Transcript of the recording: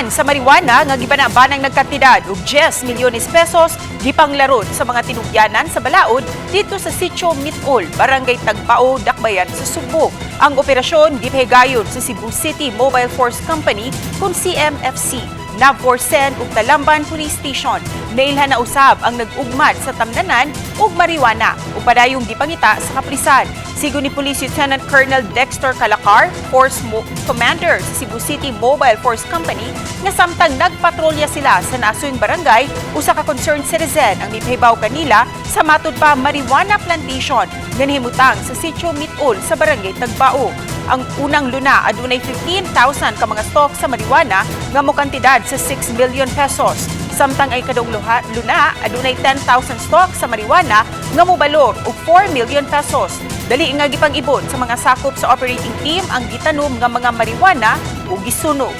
Uban sa marijuana nga gibanabanang nagkantidad og 10 milyones pesos gipanglarod sa mga tinugyanan sa balaod dito sa Sitio Mitol, Barangay Tagpao, Dakbayan sa Subo. Ang operasyon gipahigayon sa Cebu City Mobile Force Company kung CMFC. Navcorsen ug Talamban Police Station. Nailhan na usab ang nag-ugmad sa tamnanan ug marijuana ug padayong gipangita sa kapulisan. Sigo ni Police Lieutenant Colonel Dexter Calacar, Force Commander sa Cebu City Mobile Force Company, nga samtang nagpatrolya sila sa nasuyng barangay, usa ka concerned citizen ang nipahibaw kanila sa matud pa marijuana plantation nga nahimutang sa Sitio Mitol sa Barangay Tagpao. Ang unang luna adunay 15,000 ka mga stock sa marijuana nga mo kantidad sa 6 million pesos. Samtang ay kadong luna adunay 10,000 stock sa marijuana nga mobalor og 4 million pesos. Dali nga gipang-ibon sa mga sakop sa operating team ang gitanom nga mga marijuana ug gisunog.